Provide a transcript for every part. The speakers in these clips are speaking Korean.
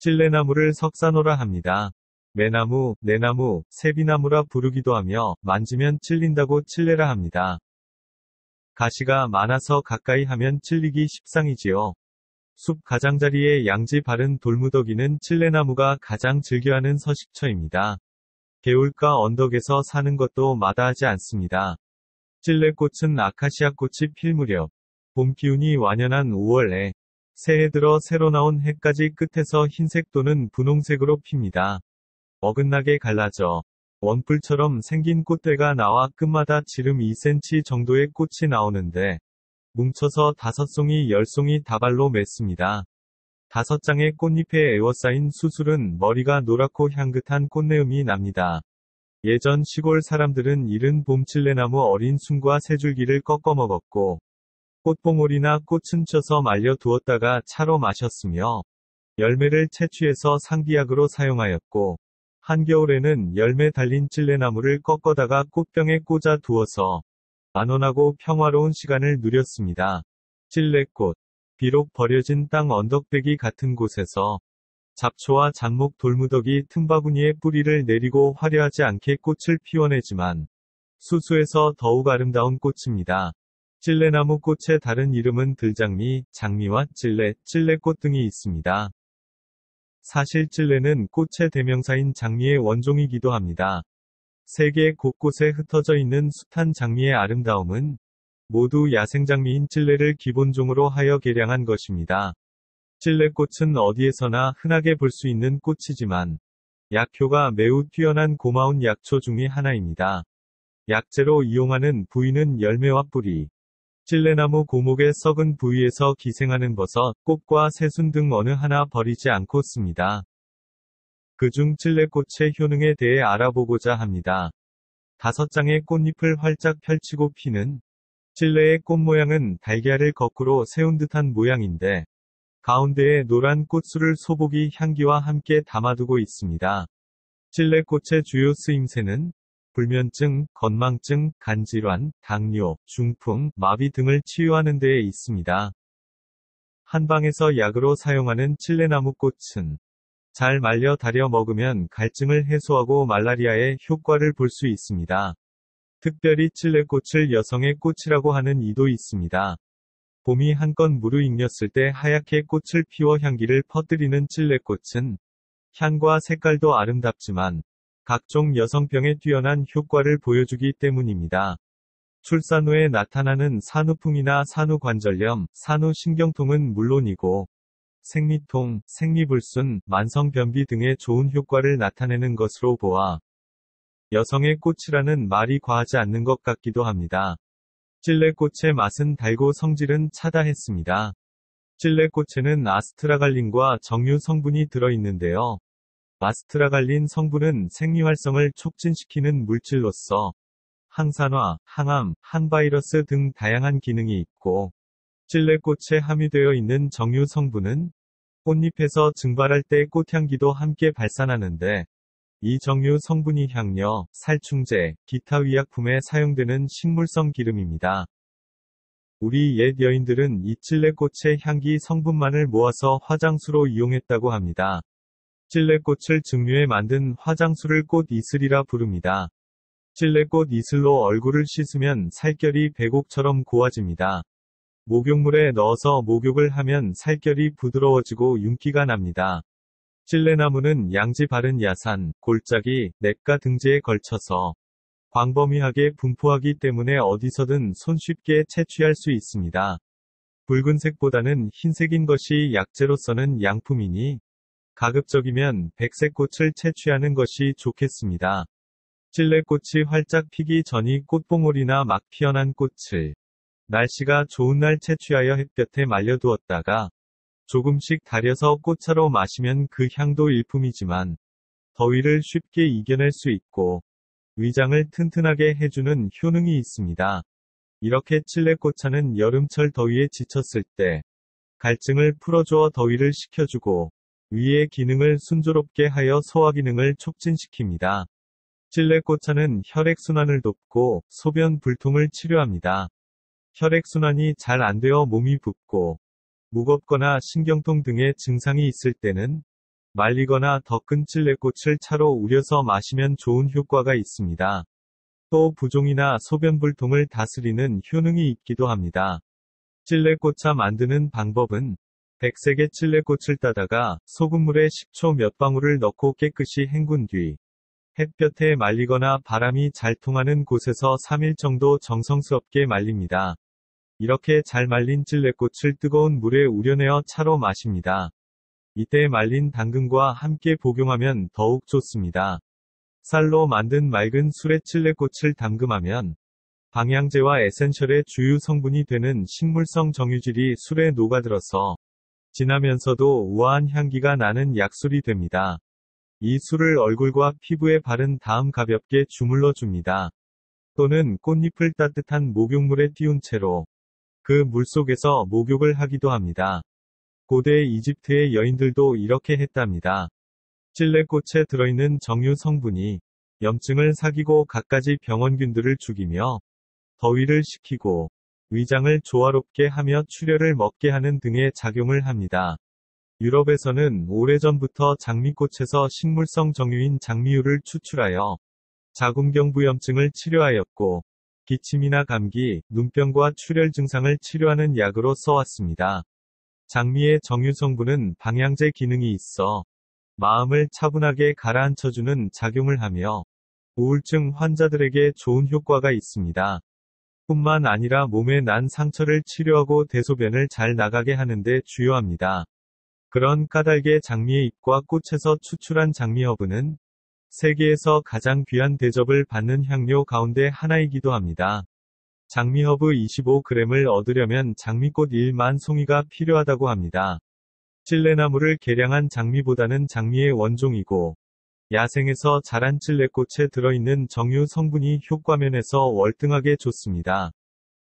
찔레나무를 석사노라 합니다. 매나무, 내나무, 세비나무라 부르기도 하며 만지면 찔린다고 찔레라 합니다. 가시가 많아서 가까이 하면 찔리기 십상이지요. 숲 가장자리에 양지 바른 돌무더기는 찔레나무가 가장 즐겨하는 서식처입니다. 개울가 언덕에서 사는 것도 마다하지 않습니다. 찔레꽃은 아카시아 꽃이 필 무렵, 봄 기운이 완연한 5월에 새해 들어 새로 나온 해까지 끝에서 흰색 또는 분홍색으로 핍니다. 어긋나게 갈라져 원뿔처럼 생긴 꽃대가 나와 끝마다 지름 2cm 정도의 꽃이 나오는데 뭉쳐서 5송이 10송이 다발로 맺습니다. 5장의 꽃잎에 에워싸인 수술은 머리가 노랗고 향긋한 꽃내음이 납니다. 예전 시골 사람들은 이른 봄 찔레나무 어린 순과 새줄기를 꺾어 먹었고 꽃봉오리나 꽃은 쪄서 말려 두었다가 차로 마셨으며 열매를 채취해서 상비약으로 사용하였고 한겨울에는 열매 달린 찔레나무를 꺾어다가 꽃병에 꽂아 두어서 안온하고 평화로운 시간을 누렸습니다. 찔레꽃. 비록 버려진 땅 언덕배기 같은 곳에서 잡초와 잡목 돌무더기 틈바구니에 뿌리를 내리고 화려하지 않게 꽃을 피워내지만 수수해서 더욱 아름다운 꽃입니다. 찔레나무 꽃의 다른 이름은 들장미, 장미와 찔레, 찔레꽃 등이 있습니다. 사실 찔레는 꽃의 대명사인 장미의 원종이기도 합니다. 세계 곳곳에 흩어져 있는 숱한 장미의 아름다움은 모두 야생장미인 찔레를 기본종으로 하여 개량한 것입니다. 찔레꽃은 어디에서나 흔하게 볼 수 있는 꽃이지만 약효가 매우 뛰어난 고마운 약초 중의 하나입니다. 약재로 이용하는 부위는 열매와 뿌리, 찔레나무 고목의 썩은 부위에서 기생하는 버섯, 꽃과 새순 등 어느 하나 버리지 않고 씁니다. 그중 찔레꽃의 효능에 대해 알아보고자 합니다. 5장의 꽃잎을 활짝 펼치고 피는 찔레의 꽃 모양은 달걀을 거꾸로 세운 듯한 모양인데 가운데에 노란 꽃술을 소복이 향기와 함께 담아두고 있습니다. 찔레꽃의 주요 쓰임새는 불면증, 건망증, 간질환, 당뇨, 중풍, 마비 등을 치유하는 데에 있습니다. 한방에서 약으로 사용하는 찔레나무 꽃은 잘 말려 달여 먹으면 갈증을 해소하고 말라리아의 효과를 볼 수 있습니다. 특별히 찔레꽃을 여성의 꽃이라고 하는 이도 있습니다. 봄이 한껏 무르익녔을 때 하얗게 꽃을 피워 향기를 퍼뜨리는 찔레꽃은 향과 색깔도 아름답지만 각종 여성병에 뛰어난 효과를 보여주기 때문입니다. 출산 후에 나타나는 산후풍이나 산후관절염, 산후신경통은 물론이고 생리통, 생리불순, 만성변비 등의 좋은 효과를 나타내는 것으로 보아 여성의 꽃이라는 말이 과하지 않는 것 같기도 합니다. 찔레꽃의 맛은 달고 성질은 차다했습니다. 찔레꽃에는 아스트라갈린과 정류 성분이 들어있는데요. 아스트라갈린 성분은 생리활성을 촉진시키는 물질로서 항산화, 항암, 항바이러스 등 다양한 기능이 있고 찔레꽃에 함유되어 있는 정류 성분은 꽃잎에서 증발할 때 꽃향기도 함께 발산하는데 이 정류 성분이 향료, 살충제, 기타 의약품에 사용되는 식물성 기름입니다. 우리 옛 여인들은 이 찔레꽃의 향기 성분만을 모아서 화장수로 이용했다고 합니다. 찔레꽃을 증류해 만든 화장수를 꽃 이슬이라 부릅니다. 찔레꽃 이슬로 얼굴을 씻으면 살결이 백옥처럼 고와집니다. 목욕물에 넣어서 목욕을 하면 살결이 부드러워지고 윤기가 납니다. 찔레나무는 양지 바른 야산, 골짜기, 냇가 등지에 걸쳐서 광범위하게 분포하기 때문에 어디서든 손쉽게 채취할 수 있습니다. 붉은색보다는 흰색인 것이 약재로서는 양품이니 가급적이면 백색꽃을 채취하는 것이 좋겠습니다. 찔레꽃이 활짝 피기 전이 꽃봉오리나 막 피어난 꽃을 날씨가 좋은 날 채취하여 햇볕에 말려두었다가 조금씩 달여서 꽃차로 마시면 그 향도 일품이지만 더위를 쉽게 이겨낼 수 있고 위장을 튼튼하게 해주는 효능이 있습니다. 이렇게 찔레꽃차는 여름철 더위에 지쳤을 때 갈증을 풀어주어 더위를 식혀주고 위의 기능을 순조롭게 하여 소화기능을 촉진시킵니다. 찔레꽃차는 혈액순환을 돕고 소변 불통을 치료합니다. 혈액순환이 잘 안되어 몸이 붓고 무겁거나 신경통 등의 증상이 있을 때는 말리거나 더 큰 찔레꽃을 차로 우려서 마시면 좋은 효과가 있습니다. 또 부종이나 소변불통을 다스리는 효능이 있기도 합니다. 찔레꽃차 만드는 방법은 백색의 찔레꽃을 따다가 소금물에 식초 몇 방울을 넣고 깨끗이 헹군 뒤 햇볕에 말리거나 바람이 잘 통하는 곳에서 3일 정도 정성스럽게 말립니다. 이렇게 잘 말린 찔레꽃을 뜨거운 물에 우려내어 차로 마십니다. 이때 말린 당근과 함께 복용하면 더욱 좋습니다. 쌀로 만든 맑은 술에 찔레꽃을 담금하면 방향제와 에센셜의 주요 성분이 되는 식물성 정유질이 술에 녹아들어서 진하면서도 우아한 향기가 나는 약술이 됩니다. 이 술을 얼굴과 피부에 바른 다음 가볍게 주물러 줍니다. 또는 꽃잎을 따뜻한 목욕물에 띄운 채로 그 물속에서 목욕을 하기도 합니다. 고대 이집트의 여인들도 이렇게 했답니다. 찔레꽃에 들어있는 정유 성분이 염증을 사귀고 갖가지 병원균들을 죽이며 더위를 식히고 위장을 조화롭게 하며 출혈을 먹게 하는 등의 작용을 합니다. 유럽에서는 오래전부터 장미꽃에서 식물성 정유인 장미유를 추출하여 자궁경부염증을 치료하였고 기침이나 감기, 눈병과 출혈 증상을 치료하는 약으로 써왔습니다. 장미의 정유 성분은 방향제 기능이 있어 마음을 차분하게 가라앉혀주는 작용을 하며 우울증 환자들에게 좋은 효과가 있습니다. 뿐만 아니라 몸에 난 상처를 치료하고 대소변을 잘 나가게 하는데 주요합니다. 그런 까닭의 장미의 잎과 꽃에서 추출한 장미허브는 세계에서 가장 귀한 대접을 받는 향료 가운데 하나이기도 합니다. 장미허브 25g을 얻으려면 장미꽃 1만 송이가 필요하다고 합니다. 찔레나무를 개량한 장미보다는 장미의 원종이고 야생에서 자란 찔레꽃에 들어있는 정유 성분이 효과면에서 월등하게 좋습니다.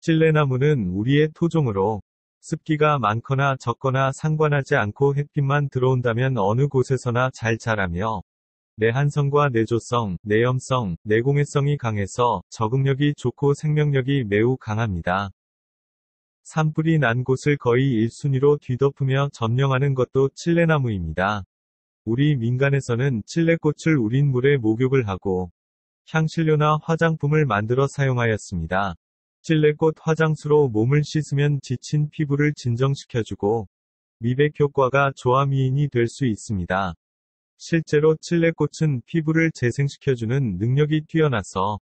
찔레나무는 우리의 토종으로 습기가 많거나 적거나 상관하지 않고 햇빛만 들어온다면 어느 곳에서나 잘 자라며 내한성과 내조성, 내염성, 내공해성이 강해서 적응력이 좋고 생명력이 매우 강합니다. 산불이 난 곳을 거의 1순위로 뒤덮으며 점령하는 것도 찔레나무입니다. 우리 민간에서는 찔레꽃을 우린 물에 목욕을 하고 향신료나 화장품을 만들어 사용하였습니다. 찔레꽃 화장수로 몸을 씻으면 지친 피부를 진정시켜주고 미백 효과가 좋아 미인이 될 수 있습니다. 실제로 찔레꽃은 피부를 재생시켜주는 능력이 뛰어나서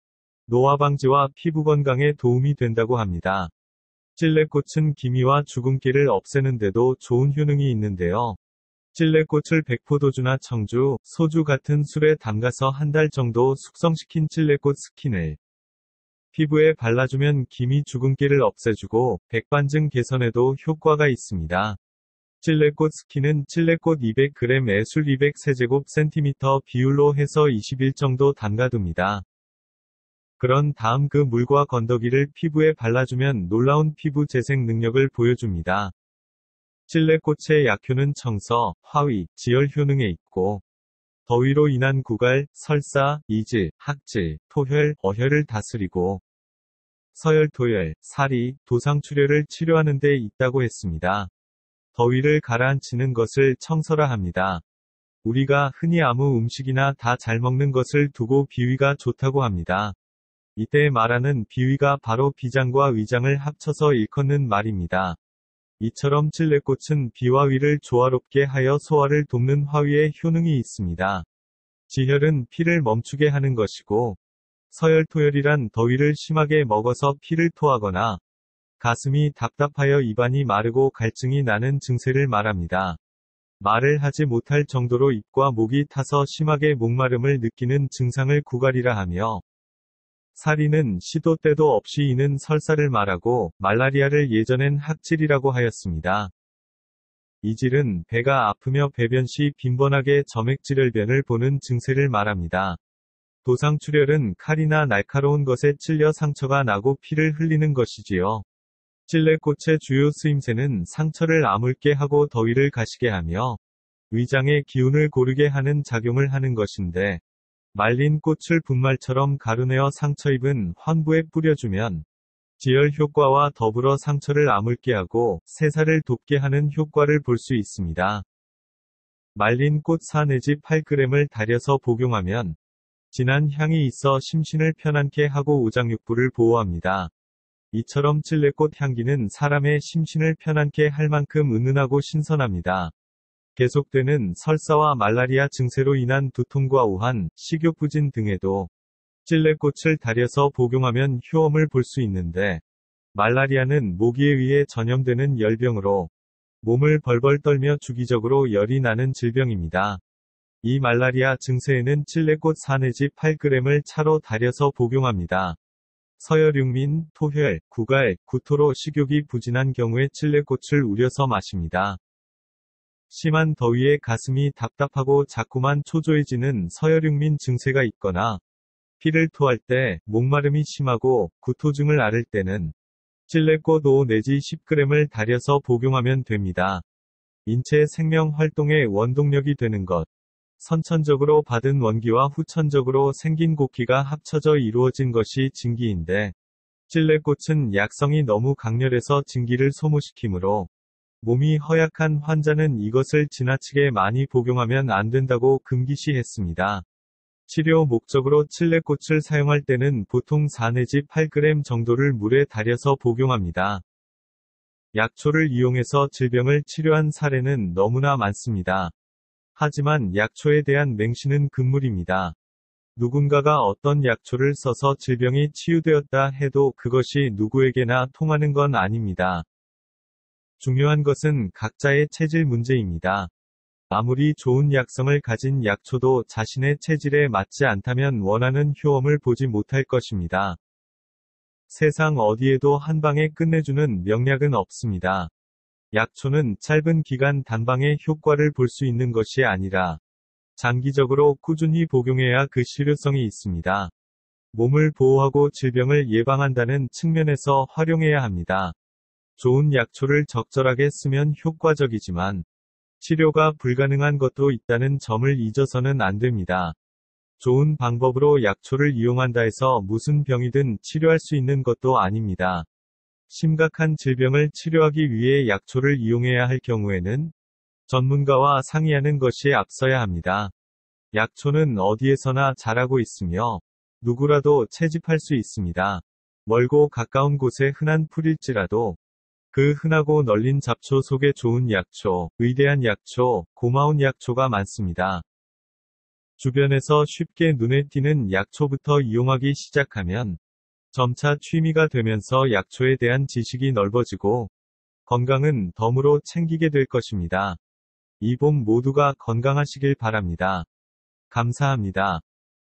노화 방지와 피부 건강에 도움이 된다고 합니다. 찔레꽃은 기미와 주근깨를 없애는데도 좋은 효능이 있는데요. 찔레꽃을 백포도주나 청주, 소주 같은 술에 담가서 한 달 정도 숙성시킨 찔레꽃 스킨을 피부에 발라주면 기미 주근깨를 없애주고 백반증 개선에도 효과가 있습니다. 찔레꽃 스킨은 찔레꽃 200g에 술 200세제곱센티미터 비율로 해서 20일 정도 담가둡니다. 그런 다음 그 물과 건더기를 피부에 발라주면 놀라운 피부 재생 능력을 보여줍니다. 찔레꽃의 약효는 청서, 화위, 지혈 효능에 있고 더위로 인한 구갈, 설사, 이질, 학질, 토혈, 어혈을 다스리고 서열토열, 사리, 도상출혈을 치료하는 데 있다고 했습니다. 더위를 가라앉히는 것을 청서라 합니다. 우리가 흔히 아무 음식이나 다 잘 먹는 것을 두고 비위가 좋다고 합니다. 이때 말하는 비위가 바로 비장과 위장을 합쳐서 일컫는 말입니다. 이처럼 찔레꽃은 비와 위를 조화롭게 하여 소화를 돕는 화위에 효능이 있습니다. 지혈은 피를 멈추게 하는 것이고 서열토열이란 더위를 심하게 먹어서 피를 토하거나 가슴이 답답하여 입안이 마르고 갈증이 나는 증세를 말합니다. 말을 하지 못할 정도로 입과 목이 타서 심하게 목마름을 느끼는 증상을 구갈이라 하며 사리는 시도 때도 없이 이는 설사를 말하고 말라리아를 예전엔 학질이라고 하였습니다. 이질은 배가 아프며 배변 시 빈번하게 점액질혈변을 보는 증세를 말합니다. 도상출혈은 칼이나 날카로운 것에 찔려 상처가 나고 피를 흘리는 것이지요. 찔레꽃의 주요 쓰임새는 상처를 아물게 하고 더위를 가시게 하며 위장의 기운을 고르게 하는 작용을 하는 것인데 말린 꽃을 분말처럼 가루내어 상처 입은 환부에 뿌려주면 지혈 효과와 더불어 상처를 아물게 하고 세사를 돕게 하는 효과를 볼 수 있습니다. 말린 꽃 4 내지 8g을 달여서 복용하면 진한 향이 있어 심신을 편안케 하고 오장육부를 보호합니다. 이처럼 찔레꽃 향기는 사람의 심신을 편안케 할 만큼 은은하고 신선합니다. 계속되는 설사와 말라리아 증세로 인한 두통과 오한, 식욕부진 등에도 찔레꽃을 달여서 복용하면 효험을 볼 수 있는데, 말라리아는 모기에 의해 전염되는 열병으로 몸을 벌벌 떨며 주기적으로 열이 나는 질병입니다. 이 말라리아 증세에는 찔레꽃 4 내지 8g을 차로 달여서 복용합니다. 서열육민, 토혈, 구갈, 구토로 식욕이 부진한 경우에 찔레꽃을 우려서 마십니다. 심한 더위에 가슴이 답답하고 자꾸만 초조해지는 서열육민 증세가 있거나 피를 토할 때 목마름이 심하고 구토증을 앓을 때는 찔레꽃 5 내지 10g을 달여서 복용하면 됩니다. 인체 생명 활동의 원동력이 되는 것. 선천적으로 받은 원기와 후천적으로 생긴 곡기가 합쳐져 이루어진 것이 진기인데, 찔레꽃은 약성이 너무 강렬해서 진기를 소모시키므로 몸이 허약한 환자는 이것을 지나치게 많이 복용하면 안 된다고 금기시했습니다. 치료 목적으로 찔레꽃을 사용할 때는 보통 4 내지 8g 정도를 물에 달여서 복용합니다. 약초를 이용해서 질병을 치료한 사례는 너무나 많습니다. 하지만 약초에 대한 맹신은 금물입니다. 누군가가 어떤 약초를 써서 질병이 치유되었다 해도 그것이 누구에게나 통하는 건 아닙니다. 중요한 것은 각자의 체질 문제입니다. 아무리 좋은 약성을 가진 약초도 자신의 체질에 맞지 않다면 원하는 효험을 보지 못할 것입니다. 세상 어디에도 한방에 끝내주는 명약은 없습니다. 약초는 짧은 기간 단방에 효과를 볼 수 있는 것이 아니라 장기적으로 꾸준히 복용해야 그 실효성이 있습니다. 몸을 보호하고 질병을 예방한다는 측면에서 활용해야 합니다. 좋은 약초를 적절하게 쓰면 효과적이지만 치료가 불가능한 것도 있다는 점을 잊어서는 안 됩니다. 좋은 방법으로 약초를 이용한다 해서 무슨 병이든 치료할 수 있는 것도 아닙니다. 심각한 질병을 치료하기 위해 약초를 이용해야 할 경우에는 전문가와 상의하는 것이 앞서야 합니다. 약초는 어디에서나 자라고 있으며 누구라도 채집할 수 있습니다. 멀고 가까운 곳에 흔한 풀일지라도 그 흔하고 널린 잡초 속에 좋은 약초, 위대한 약초, 고마운 약초가 많습니다. 주변에서 쉽게 눈에 띄는 약초부터 이용하기 시작하면 점차 취미가 되면서 약초에 대한 지식이 넓어지고 건강은 덤으로 챙기게 될 것입니다. 이 봄 모두가 건강하시길 바랍니다. 감사합니다.